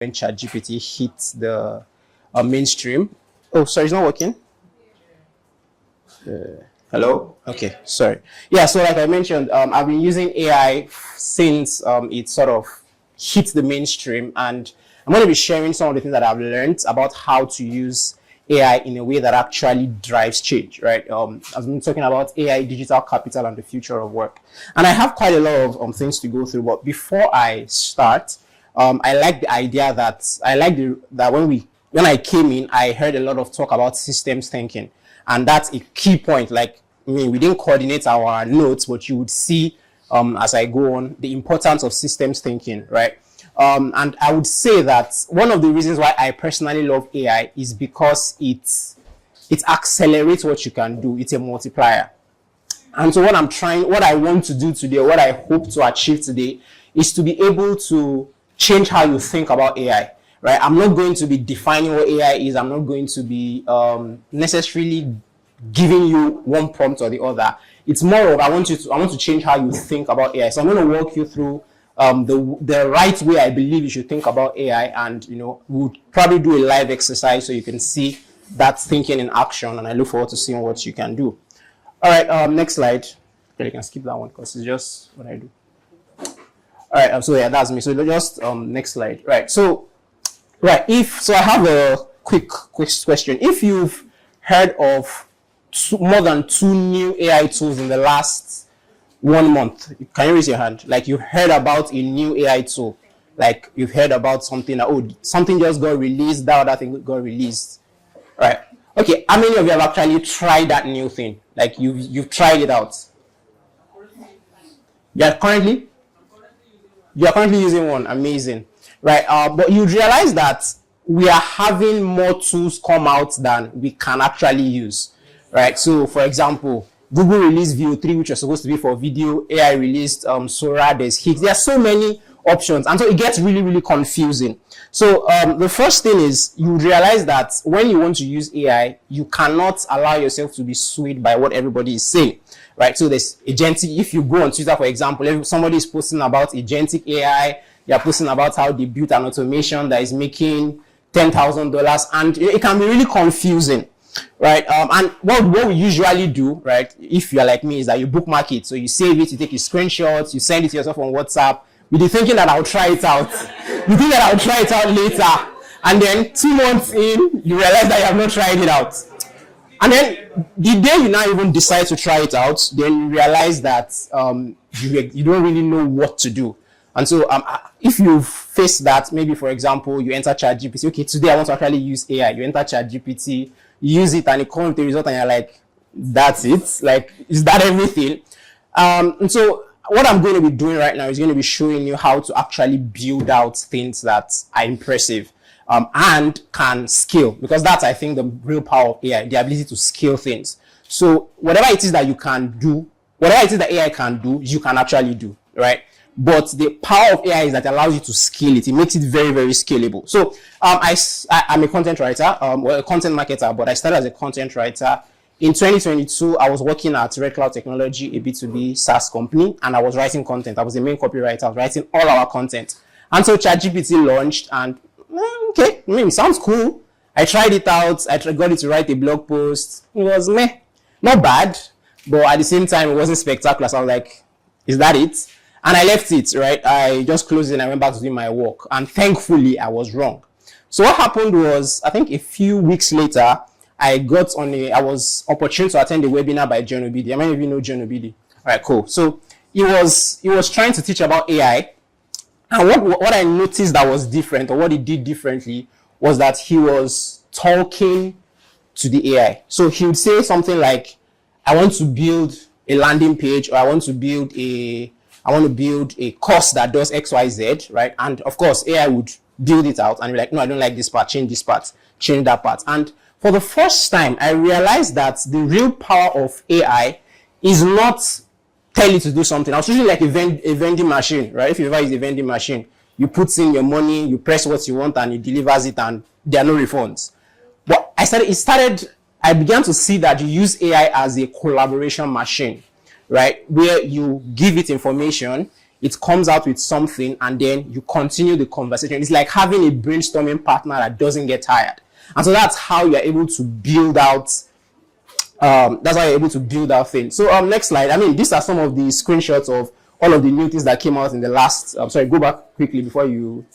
when ChatGPT hits the mainstream. Oh, sorry, it's not working. Hello? Okay, sorry. Yeah, so like I mentioned, I've been using AI since it sort of hit the mainstream, and I'm going to be sharing some of the things that I've learned about how to use AI in a way that actually drives change, right? I've been talking about AI, digital capital, and the future of work. And I have quite a lot of things to go through, but before I start, I like the idea that when I came in, I heard a lot of talk about systems thinking. And that's a key point. Like, I mean, we didn't coordinate our notes, but you would see as I go on the importance of systems thinking, right? And I would say that one of the reasons why I personally love AI is because it accelerates what you can do. It's a multiplier. And so what I want to do today, what I hope to achieve today, is to be able to change how you think about AI. Right? I'm not going to be defining what AI is. I'm not going to be necessarily giving you one prompt or the other. It's more of I want to change how you think about AI. So I'm going to walk you through the right way I believe you should think about AI, and we'll probably do a live exercise so you can see that thinking in action. And I look forward to seeing what you can do. All right, next slide. Okay, you can skip that one because it's just what I do. All right, so yeah, that's me. So just next slide. Right, so. Right. I have a quick question. If you've heard of more than 2 new AI tools in the last 1 month, can you raise your hand? Like you've heard about a new AI tool, like you've heard about something that something just got released, that other thing got released. Right. Okay. How many of you have actually tried that new thing? Like you've tried it out. You're currently using one. Amazing. Right, but you realize that we are having more tools come out than we can actually use, right? So, for example, Google released Veo 3, which was supposed to be for video. AI released Sora, there's Higgs. There are so many options, and so it gets really, really confusing. So, the first thing is you realize that when you want to use AI, you cannot allow yourself to be swayed by what everybody is saying, right? So, there's agentic. If you go on Twitter, for example, if somebody is posting about agentic AI, they're posting about how they built an automation that is making $10,000, and it can be really confusing, right? And what we usually do, right, if you're like me, is that you bookmark it. So you save it, you take your screenshots, you send it to yourself on WhatsApp, with the thinking that I'll try it out. You think that I'll try it out later, and then 2 months in, you realize that you have not tried it out. And then the day you now even decide to try it out, then you realize that you don't really know what to do. And so if you face that, maybe, for example, you enter ChatGPT. Okay, today I want to actually use AI. You enter ChatGPT, you use it, and it comes with the result, and you're like, that's it? Like, is that everything? And so what I'm going to be doing right now is going to be showing you how to actually build out things that are impressive and can scale. Because that's, I think, the real power of AI, the ability to scale things. So whatever it is that you can do, whatever it is that AI can do, you can actually do, right? But the power of AI is that it allows you to scale it. It makes it very, very scalable. So I'm a content writer, a content marketer, but I started as a content writer. In 2022, I was working at RedCloud Technology, a B2B SaaS company, and I was writing content. I was the main copywriter. I was writing all our content. And so ChatGPT launched, and okay, it sounds cool. I tried it out. I got it to write a blog post. It was not bad, but at the same time, it wasn't spectacular. So I was like, is that it? And I left it, right? I just closed it and I went back to doing my work. And thankfully, I was wrong. So what happened was, I think a few weeks later, I was opportune to attend a webinar by John Obidi. How many of you know John Obidi? All right, cool. So he was trying to teach about AI. And what I noticed that was different, or what he did differently, was that he was talking to the AI. So he would say something like, I want to build a landing page, or I want to build a course that does X, Y, Z, right? And of course, AI would build it out and be like, no, I don't like this part, change this part, change that part. And for the first time, I realized that the real power of AI is not tell it to do something. I was usually like a vending machine, right? If you ever use a vending machine, you put in your money, you press what you want, and it delivers it, and there are no refunds. But I began to see that you use AI as a collaboration machine, right? Where you give it information, it comes out with something, and then you continue the conversation. It's like having a brainstorming partner that doesn't get tired. And so that's how you're able to build out things. So next slide. I mean, these are some of the screenshots of all of the new things that came out in the last, sorry, go back quickly before you,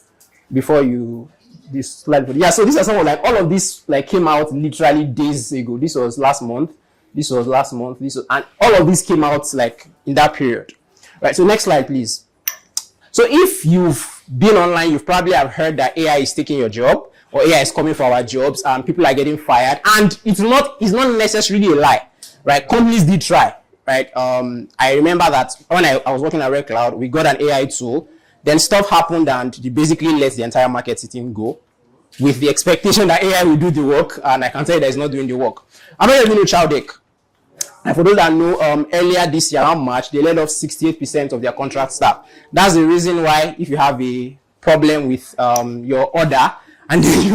this slide. Yeah, so these are some of like, all of this like came out literally days ago. This was last month. And all of this came out like in that period. Right, so next slide, please. So if you've been online, you've probably have heard that AI is taking your job, or AI is coming for our jobs, and people are getting fired. And it's not necessarily a lie, right? Companies did try, right? I remember that when I was working at RedCloud, we got an AI tool. Then stuff happened, and they basically let the entire marketing team go with the expectation that AI will do the work. And I can tell you that it's not doing the work. I'm not even a child deck. And for those that know, earlier this year, around March, they let off 68% of their contract staff. That's the reason why, if you have a problem with your order, and then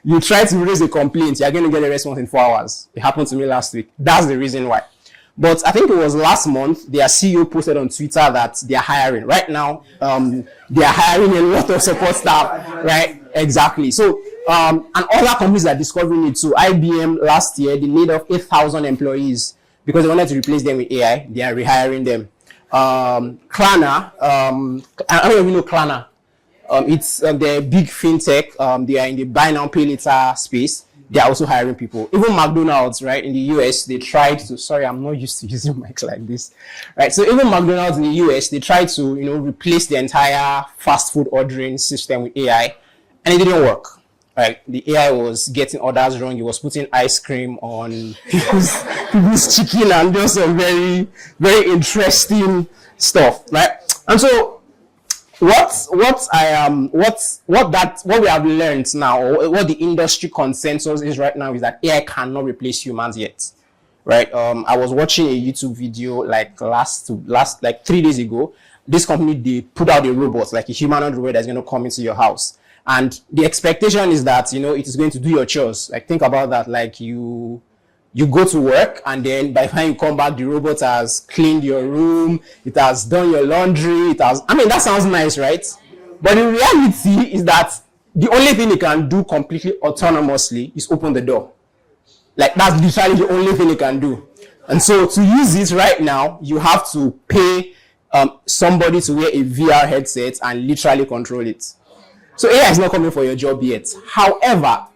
you try to raise a complaint, you're going to get a response in 4 hours. It happened to me last week. That's the reason why. But I think it was last month, their CEO posted on Twitter that they are hiring. Right now, they are hiring a lot of support staff, right? Exactly. So, and other companies are discovering it too. IBM last year, they laid off 8,000 employees because they wanted to replace them with AI. They are rehiring them. Klarna, I don't even know Klarna. It's the big fintech. They are in the buy now, pay later space. They are also hiring people. Even McDonald's, right, in the US, they tried to, sorry, I'm not used to using mics like this, right? So even McDonald's in the US, they tried to, replace the entire fast food ordering system with AI, and it didn't work, right? The AI was getting orders wrong. It was putting ice cream on people's chicken and just some very, very interesting stuff, right? And so, what we have learned now, or what the industry consensus is right now, is that AI cannot replace humans yet, right? I was watching a YouTube video like last 3 days ago. This company, they put out a robot, like a humanoid robot that's going to come into your house, and the expectation is that it is going to do your chores. Like, think about that. Like, you go to work, and then by the time you come back, the robot has cleaned your room, it has done your laundry, that sounds nice, right? But the reality is that the only thing it can do completely autonomously is open the door. Like, that's literally the only thing it can do. And so to use it right now, you have to pay somebody to wear a VR headset and literally control it. So AI is not coming for your job yet. However,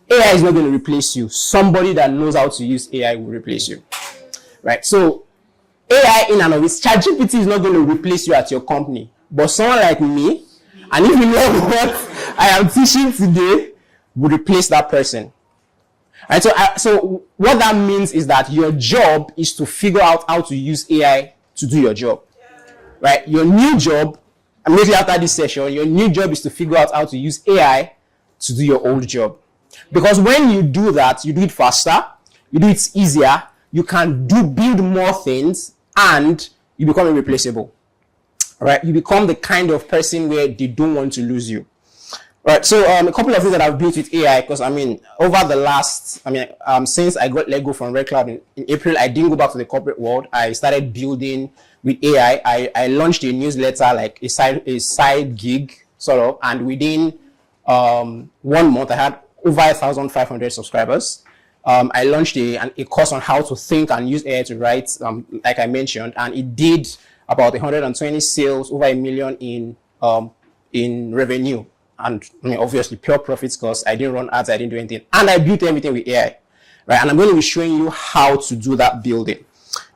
AI is not going to replace you. Somebody that knows how to use AI will replace you, right? So AI in and of its, ChatGPT is not going to replace you at your company. But someone like me, and if you know what I am teaching today, will replace that person. Right? So what that means is that your job is to figure out how to use AI to do your job, right? Your new job, immediately after this session, your new job is to figure out how to use AI to do your old job. Because when you do that, you do it faster, you do it easier, you can build more things, and you become irreplaceable. Right? You become the kind of person where they don't want to lose you. Right? So a couple of things that I've built with AI, because over the last, since I got let go from RedCloud in April, I didn't go back to the corporate world. I started building with AI. I launched a newsletter, like a side gig, sort of, and within 1 month, I had over 1,500 subscribers. I launched a course on how to think and use AI to write, like I mentioned, and it did about 120 sales, over $1 million in revenue, and obviously pure profits, because I didn't run ads, I didn't do anything, and I built everything with AI, right? And I'm going to be showing you how to do that building,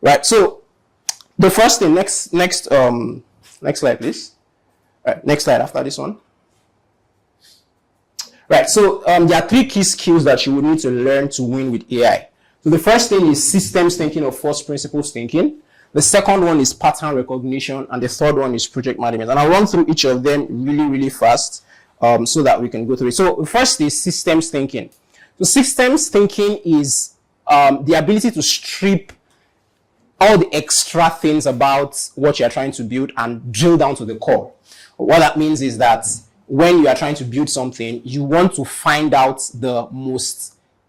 right? So the first thing, next slide, please. Right, next slide after this one. Right, so there are 3 key skills that you would need to learn to win with AI. So the first thing is systems thinking or first principles thinking. The second one is pattern recognition, and the third one is project management. And I'll run through each of them really, really fast so that we can go through it. So the first is systems thinking. So systems thinking is the ability to strip all the extra things about what you're trying to build and drill down to the core. What that means is that when you are trying to build something, you want to find out the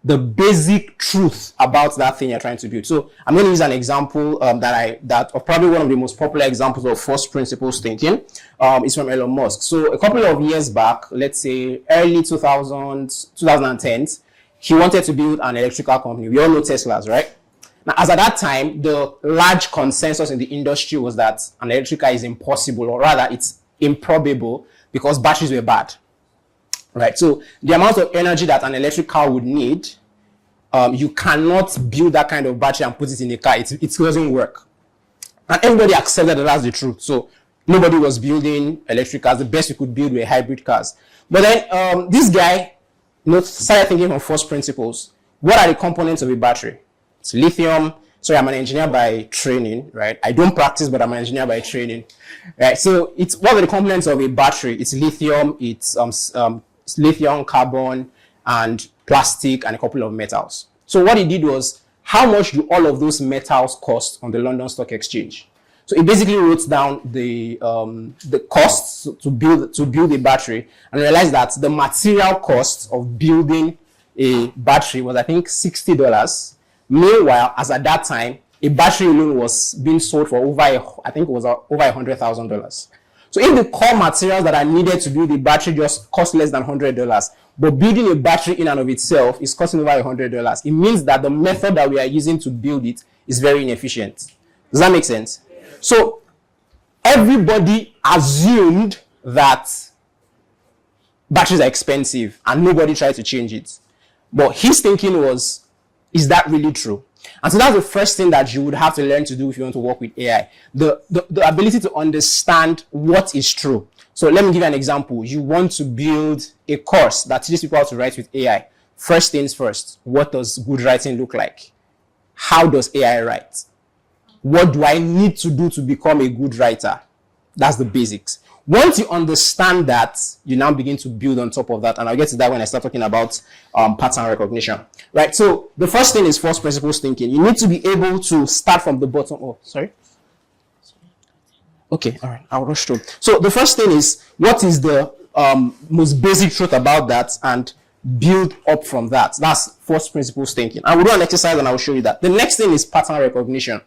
the basic truth about that thing you're trying to build. So I'm going to use an example that probably one of the most popular examples of first principles thinking is from Elon Musk. So a couple of years back, let's say early 2010s, he wanted to build an electrical company. We all know Teslas, right? Now, as at that time, the large consensus in the industry was that an electric car is impossible, or rather, it's improbable because batteries were bad, right? So the amount of energy that an electric car would need, you cannot build that kind of battery and put it in a car. It doesn't work. And everybody accepted that that's the truth. So nobody was building electric cars. The best we could build were hybrid cars. But then this guy started thinking from first principles. What are the components of a battery? It's lithium. Sorry, I'm an engineer by training, right? I don't practice, but I'm an engineer by training, right? So what are the components of a battery? It's lithium, it's lithium, carbon, and plastic, and a couple of metals. So what he did was, how much do all of those metals cost on the London Stock Exchange? So he basically wrote down the costs to build a battery, and realized that the material cost of building a battery was, I think, $60. Meanwhile, as at that time, a battery alone was being sold for over $100,000. So if the core materials that are needed to build the battery just cost less than $100, but building a battery in and of itself is costing over $100, it means that the method that we are using to build it is very inefficient. Does that make sense? So everybody assumed that batteries are expensive and nobody tried to change it. But his thinking was, is that really true? And so that's the first thing that you would have to learn to do if you want to work with AI. The ability to understand what is true. So let me give you an example. You want to build a course that teaches people how to write with AI. First things first, what does good writing look like? How does AI write? What do I need to do to become a good writer? That's the basics. Once you understand that, you now begin to build on top of that. And I'll get to that when I start talking about pattern recognition. Right? So the first thing is first principles thinking. You need to be able to start from the bottom. Oh, sorry. Okay, all right. I'll rush through. So the first thing is, what is the most basic truth about that, and build up from that. That's first principles thinking. I will do an exercise and I will show you that. The next thing is pattern recognition.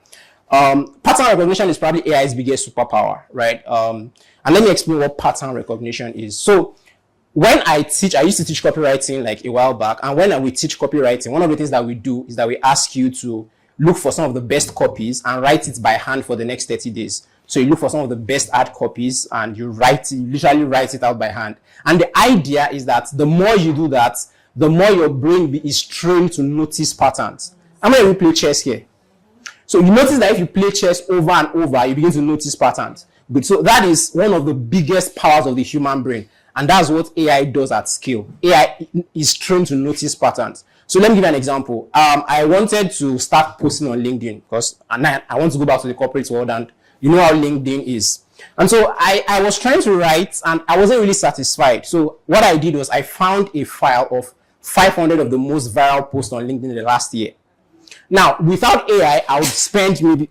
Pattern recognition is probably AI's biggest superpower, right? And let me explain what pattern recognition is. So when I used to teach copywriting like a while back, and when we teach copywriting, one of the things that we do is that we ask you to look for some of the best copies and write it by hand for the next 30 days. So you look for some of the best ad copies and you literally write it out by hand. And the idea is that the more you do that, the more your brain is trained to notice patterns. How many of you play chess here? So you notice that if you play chess over and over, you begin to notice patterns. So that is one of the biggest powers of the human brain. And that's what AI does at scale. AI is trained to notice patterns. So let me give you an example. I wanted to start posting on LinkedIn because I want to go back to the corporate world, and you know how LinkedIn is. And so I was trying to write and I wasn't really satisfied. So what I did was I found a file of 500 of the most viral posts on LinkedIn in the last year. Now, without AI, I would spend maybe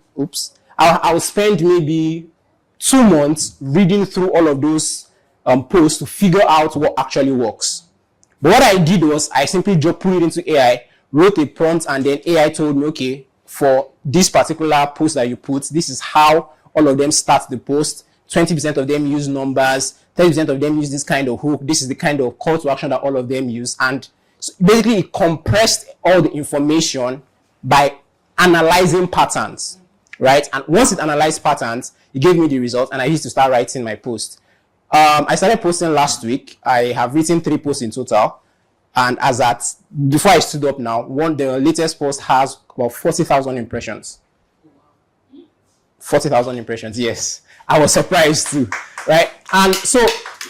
2 months reading through all of those posts to figure out what actually works. But what I did was I simply just put it into AI, wrote a prompt, and then AI told me, okay, for this particular post that you put, this is how all of them start the post. 20% of them use numbers, 30% of them use this kind of hook. This is the kind of call to action that all of them use. And so basically, it compressed all the information by analyzing patterns, right? And once it analyzed patterns, it gave me the result, and I used to start writing my post. I started posting last week. I have written 3 posts in total. And before I stood up now, the latest post has about 40,000 impressions. 40,000 impressions, yes. I was surprised too, right? And so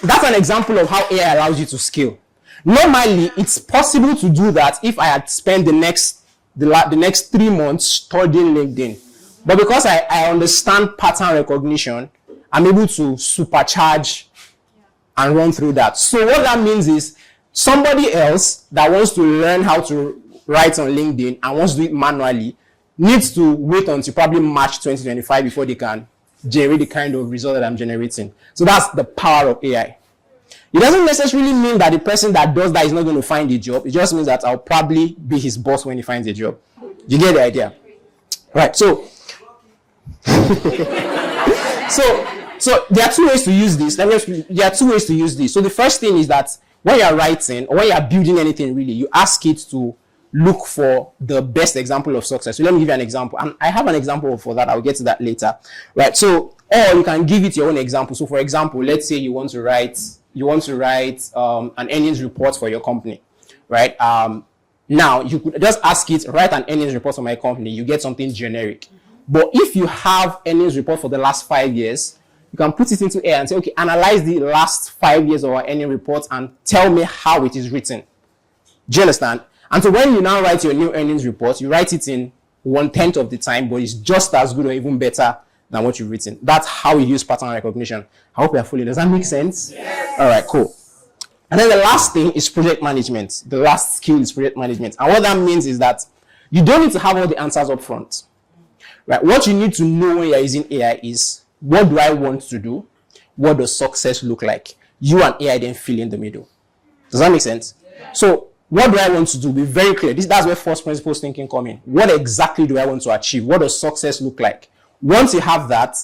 that's an example of how AI allows you to scale. Normally, it's possible to do that if I had spent the next 3 months studying LinkedIn. But because I understand pattern recognition, I'm able to supercharge and run through that. So what that means is somebody else that wants to learn how to write on LinkedIn and wants to do it manually needs to wait until probably March 2025 before they can generate the kind of result that I'm generating. So that's the power of AI. It doesn't necessarily mean that the person that does that is not going to find a job. It just means that I'll probably be his boss when he finds a job. You get the idea? Right. So there are two ways to use this. There are two ways to use this. So the first thing is that when you're writing or when you're building anything, really, you ask it to look for the best example of success. So let me give you an example. And I have an example for that. I'll get to that later. Right. So, or you can give it your own example. So for example, let's say you want to write an earnings report for your company. Right. Now you could just ask it, write an earnings report for my company. You get something generic. But if you have earnings report for the last 5 years, you can put it into AI and say, okay, analyze the last 5 years of our earnings report and tell me how it is written. Do you understand? And so when you now write your new earnings report, you write it in 1/10 of the time, but it's just as good or even better than what you've written. That's how we use pattern recognition. I hope you're following. Does that make sense? Yes. All right, cool. And then the last thing is project management. The last skill is project management. And what that means is that you don't need to have all the answers up front. Right? What you need to know when you're using AI is, what do I want to do? What does success look like? You and AI then fill in the middle. Does that make sense? Yeah. So what do I want to do? Be very clear. That's where first principles thinking come in. What exactly do I want to achieve? What does success look like? Once you have that,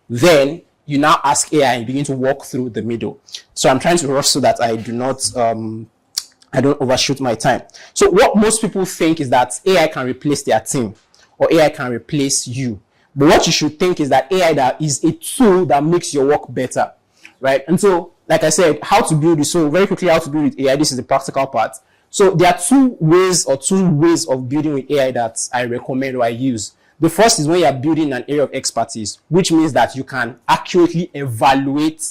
then you now ask AI and begin to walk through the middle. So I'm trying to rush so that I don't overshoot my time. So what most people think is that AI can replace their team or AI can replace you. But what you should think is that AI that is a tool that makes your work better, right? And so, like I said, how to build this. So very quickly, how to build with AI. This is the practical part. So there are two ways of building with AI that I recommend or I use. The first is when you are building an area of expertise, which means that you can accurately evaluate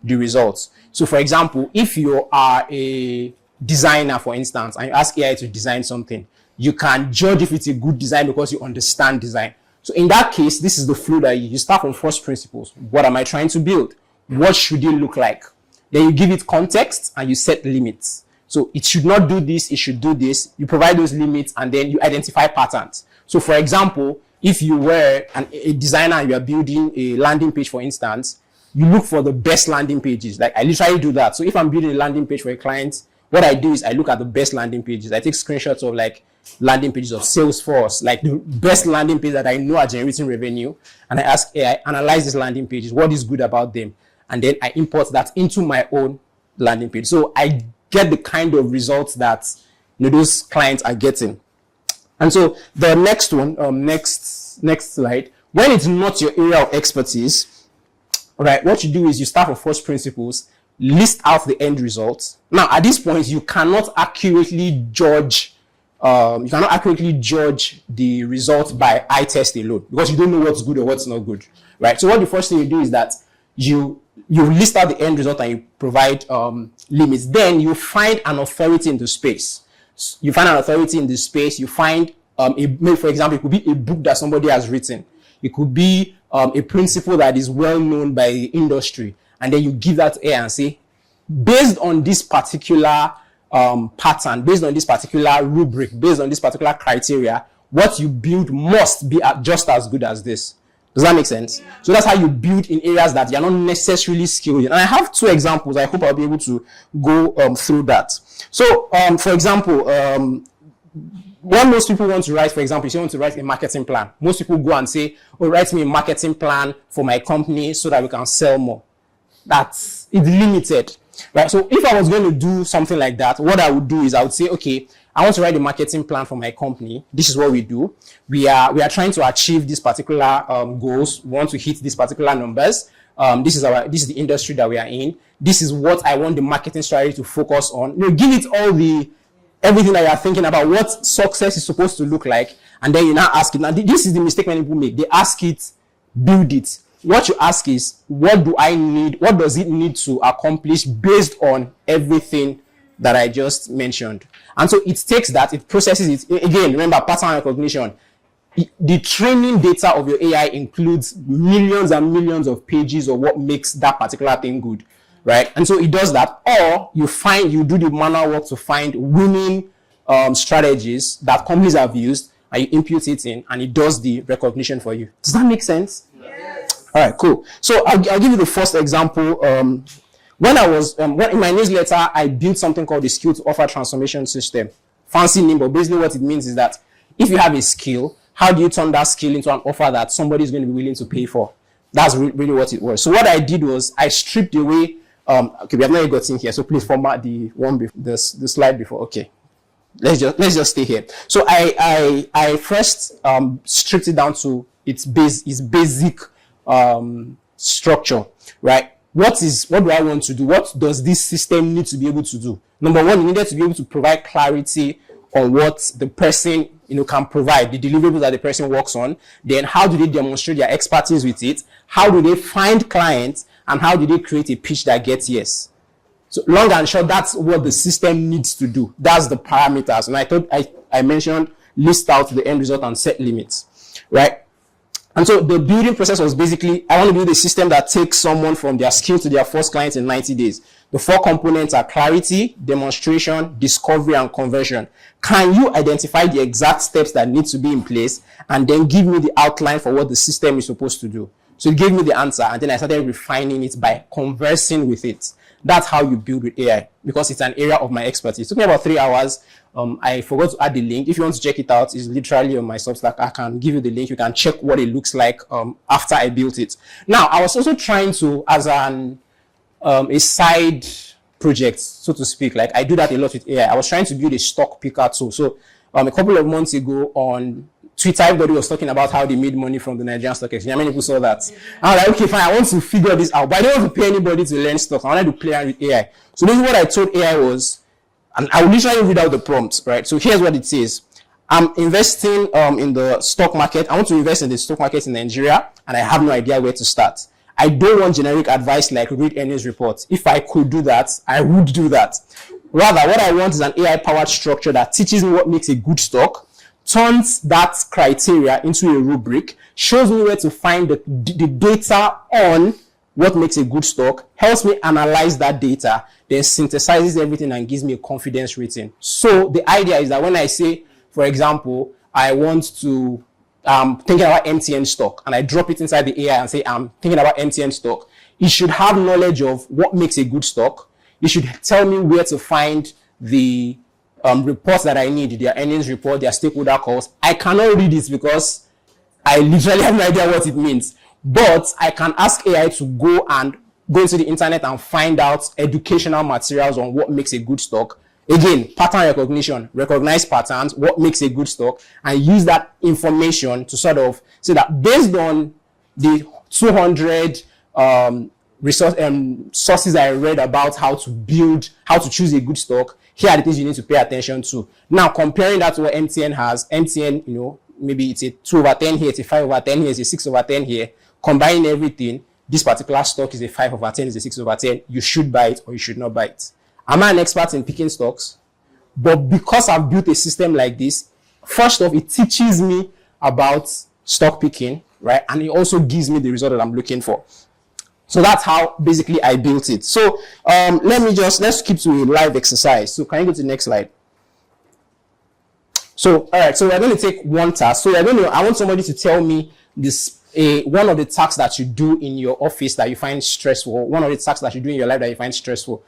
the results. So for example, if you are a designer, for instance, and you ask AI to design something, you can judge if it's a good design because you understand design. So in that case, this is the flow that you start from first principles. What am I trying to build? What should it look like? Then you give it context and you set limits. So it should not do this, it should do this. You provide those limits and then you identify patterns. So for example, if you were a designer and you are building a landing page, for instance, you look for the best landing pages. Like I literally do that. So if I'm building a landing page for a client, what I do is I look at the best landing pages. I take screenshots of like landing pages of Salesforce, like the best landing page that I know are generating revenue. And I ask AI, analyze these landing pages. What is good about them? And then I import that into my own landing page. So I get the kind of results that those clients are getting. And so the next one, next slide, when it's not your area of expertise, right, what you do is you start from first principles, list out the end results. Now, at this point, you cannot accurately judge the results by eye test alone because you don't know what's good or what's not good, right? So what the first thing you do is that you list out the end result and you provide limits. Then you find an authority in the space. You find an authority in the space. You find for example, it could be a book that somebody has written. It could be a principle that is well known by the industry, and then you give that to AI and say, based on this particular pattern, based on this particular rubric, based on this particular criteria, what you build must be just as good as this. Does that make sense? So that's how you build in areas that you're not necessarily skilled in. And I have two examples. I hope I'll be able to go through that. So, for example, when most people want to write, for example, if you want to write a marketing plan, most people go and say, oh, write me a marketing plan for my company so that we can sell more. It's limited, right? So if I was going to do something like that, what I would do is I would say, okay, I want to write a marketing plan for my company. This is what we do. We are trying to achieve these particular goals. We want to hit these particular numbers. This is the industry that we are in. This is what I want the marketing strategy to focus on. Give it everything that you are thinking about what success is supposed to look like, and then you now ask it. Now, this is the mistake many people make. They ask it, build it. What you ask is, what do I need? What does it need to accomplish based on everything that I just mentioned? And so it takes that, it processes it. Again, remember, pattern recognition. The training data of your AI includes millions and millions of pages of what makes that particular thing good, right? And so it does that. Or you do the manual work to find winning strategies that companies have used, and you input it in, and it does the recognition for you. Does that make sense? Yes. All right, cool. So I'll give you the first example. When I was, in my newsletter, I built something called the skill to offer transformation system. Fancy name, but basically what it means is that if you have a skill, how do you turn that skill into an offer that somebody is going to be willing to pay for? That's really what it was. So what I did was I stripped away, okay, we have not yet got in here, so please format the the slide before. Okay. Let's just stay here. So I first stripped it down to its basic structure, right? What do I want to do? What does this system need to be able to do? Number one, you needed to be able to provide clarity on what the person can provide, the deliverables that the person works on. Then how do they demonstrate their expertise with it? How do they find clients? And how do they create a pitch that gets yes? So long and short, that's what the system needs to do. That's the parameters. And I thought I mentioned list out the end result and set limits, right? And so the building process was basically, I want to build a system that takes someone from their skill to their first client in 90 days. The 4 components are clarity, demonstration, discovery, and conversion. Can you identify the exact steps that need to be in place and then give me the outline for what the system is supposed to do? So it gave me the answer, and then I started refining it by conversing with it. That's how you build with AI, because it's an area of my expertise. It took me about 3 hours. I forgot to add the link. If you want to check it out, it's literally on my Substack. I can give you the link. You can check what it looks like after I built it. Now, I was also trying to, as a side project, so to speak, like I do that a lot with AI. I was trying to build a stock picker tool. So a couple of months ago on Twitter, everybody was talking about how they made money from the Nigerian stock exchange. How many people saw that? I was like, okay, fine, I want to figure this out, but I don't want to pay anybody to learn stocks. I wanted to play around with AI. So this is what I told AI was, and I will literally read out the prompt, right? So here's what it says. I'm investing in the stock market. I want to invest in the stock market in Nigeria, and I have no idea where to start. I don't want generic advice like read earnings reports. If I could do that, I would do that. Rather, what I want is an AI-powered structure that teaches me what makes a good stock, turns that criteria into a rubric, shows me where to find the data on what makes a good stock, helps me analyze that data, then synthesizes everything and gives me a confidence rating. So the idea is that when I say, for example, I want to, thinking about MTN stock, and I drop it inside the AI and say, I'm thinking about MTN stock, it should have knowledge of what makes a good stock. It should tell me where to find the reports that I need, their earnings report, their stakeholder calls. I cannot read it because I literally have no idea what it means. But I can ask AI to go into the internet and find out educational materials on what makes a good stock. Again, pattern recognition, recognize patterns, what makes a good stock, and use that information to sort of say that based on the 200 sources I read about how to choose a good stock, here are the things you need to pay attention to. Now, comparing that to what MTN has, MTN, maybe it's a 2/10 here, it's a 5/10 here, it's a 6/10 here. Combining everything, this particular stock is a 5/10, it's a 6/10. You should buy it or you should not buy it. Am I an expert in picking stocks? But because I've built a system like this, first off, it teaches me about stock picking, right? And it also gives me the result that I'm looking for. So that's how basically I built it. So let's keep to a live exercise. So can you go to the next slide? So, all right, so we're going to take one task. So I want somebody to tell me this, one of the tasks that you do in your office that you find stressful, one of the tasks that you do in your life that you find stressful.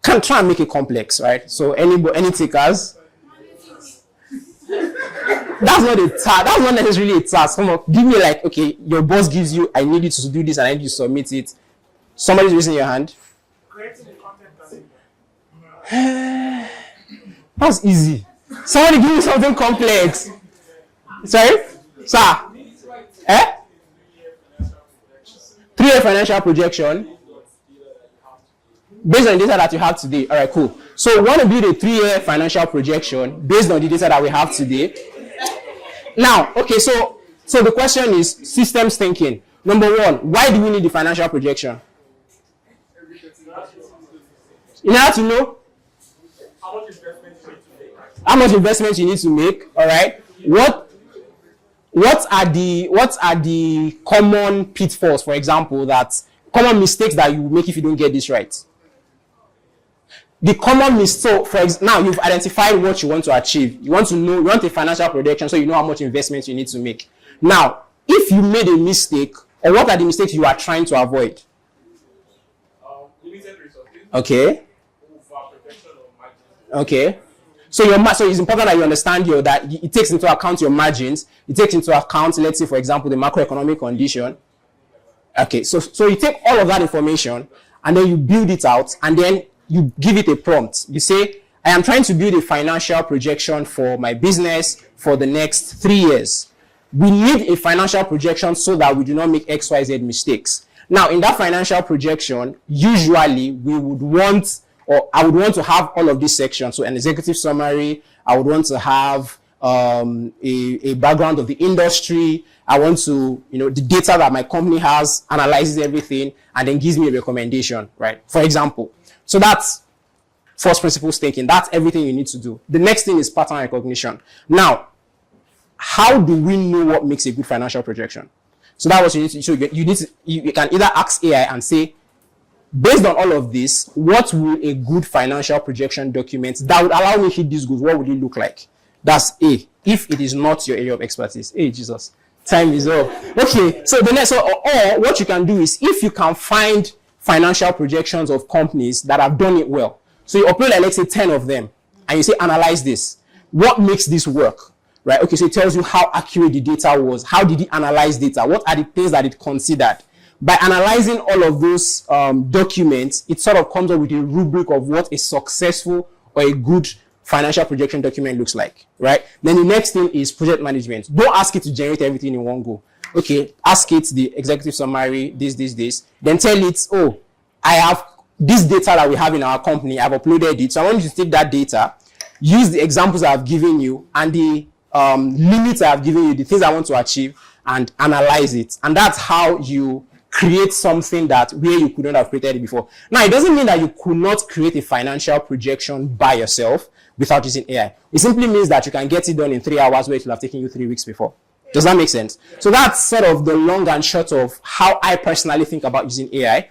Can try and make it complex, right? So any takers? That's not a task. That's not necessarily a task. Give me like, okay, your boss gives you, I need you to do this and I need you to submit it. Somebody's raising your hand. Creating a content. That's easy. Somebody give me something complex. Sorry? Sir? 3-year financial projection. Based on the data that you have today. All right, cool. So we want to build a 3-year financial projection based on the data that we have today. Now, okay, so the question is systems thinking. Number one, why do we need the financial projection? In order to know how much investment you need to make. All right. What are the common pitfalls, for example, common mistakes that you make if you don't get this right? The common mistake, now you've identified what you want to achieve. You want a financial projection so you know how much investment you need to make. Now, if you made a mistake, or what are the mistakes you are trying to avoid? Okay. Okay. So so it's important that you understand that it takes into account your margins. It takes into account, let's say, for example, the macroeconomic condition. Okay. So you take all of that information and then you build it out and then you give it a prompt. You say, I am trying to build a financial projection for my business for the next 3 years. We need a financial projection so that we do not make XYZ mistakes. Now, in that financial projection, usually we would want, or I would want to have all of these sections. So an executive summary, I would want to have a background of the industry. I want to, the data that my company has, analyzes everything, and then gives me a recommendation, right? For example. So that's first principles thinking. That's everything you need to do. The next thing is pattern recognition. Now, how do we know what makes a good financial projection? So that was you need to. So you can either ask AI and say, based on all of this, what will a good financial projection document that would allow me to hit these goals, what would it look like? That's A. If it is not your area of expertise. Hey, Jesus. Time is up. Okay. So the next, or what you can do is, if you can find financial projections of companies that have done it well. So you upload, let's say, 10 of them, and you say, analyze this. What makes this work? Right? Okay, so it tells you how accurate the data was. How did it analyze data? What are the things that it considered? By analyzing all of those documents, it sort of comes up with a rubric of what a successful or a good financial projection document looks like, right? Then the next thing is project management. Don't ask it to generate everything in one go. Okay, ask it the executive summary, this. Then tell it, oh, I have this data that we have in our company. I've uploaded it. So I want you to take that data, use the examples I've given you and the limits I've given you, the things I want to achieve, and analyze it. And that's how you create something that where you could not have created it before. Now, it doesn't mean that you could not create a financial projection by yourself without using AI. It simply means that you can get it done in 3 hours where it will have taken you 3 weeks before. Does that make sense? So that's sort of the long and short of how I personally think about using AI.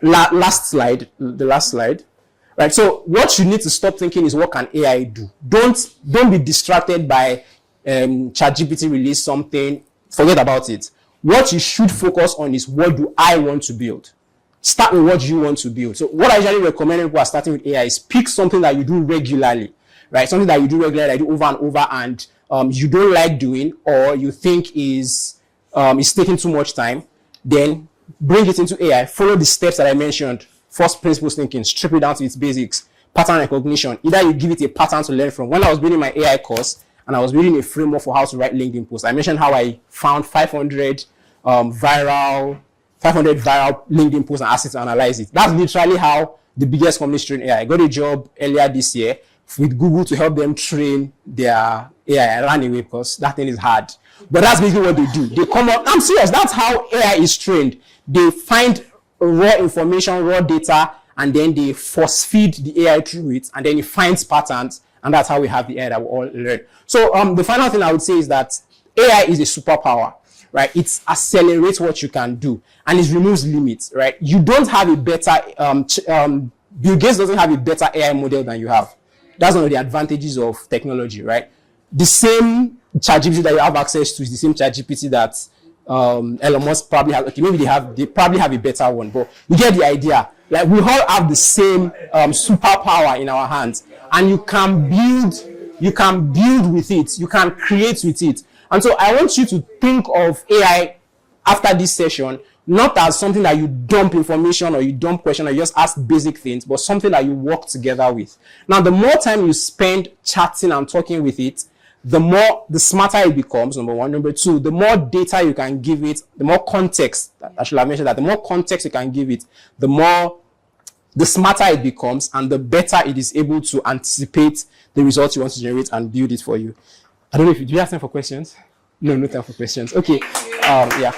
Last slide, the last slide. Right. So what you need to stop thinking is, what can AI do? Don't be distracted by ChatGPT release something. Forget about it. What you should focus on is, what do I want to build? Start with what you want to build. So what I usually recommend when people are starting with AI is pick something that you do regularly, right? Something that you do regularly, that you do over and over, and you don't like doing, or you think is taking too much time. Then bring it into AI. Follow the steps that I mentioned. First principles thinking, strip it down to its basics. Pattern recognition. Either you give it a pattern to learn from. When I was building my AI course and I was building a framework for how to write LinkedIn posts, I mentioned how I found 500 viral LinkedIn posts and asked it to analyze it. That's literally how the biggest companies train AI. I got a job earlier this year with Google to help them train their AI. I ran away because that thing is hard. But that's basically what they do. They come up. I'm serious. That's how AI is trained. They find raw information, raw data, and then they force feed the AI through it, and then it finds patterns, and that's how we have the AI that we all learn. So the final thing I would say is that AI is a superpower, right? It accelerates what you can do, and it removes limits, right? You don't have a better, Bill Gates doesn't have a better AI model than you have. That's one of the advantages of technology, right? The same ChatGPT that you have access to is the same ChatGPT that Elon Musk probably has. Okay, maybe they probably have a better one, but you get the idea. Like, we all have the same superpower in our hands, and you can build with it, you can create with it. And so I want you to think of AI after this session not as something that you dump information or you dump question or you just ask basic things, but something that you work together with. Now, the more time you spend chatting and talking with it, the smarter it becomes, number one. Number two, the more data you can give it, the more context, I should have mentioned that, the more context you can give it, the smarter it becomes, and the better it is able to anticipate the results you want to generate and build it for you. I don't know if do you have time for questions? No time for questions. Okay. Yeah.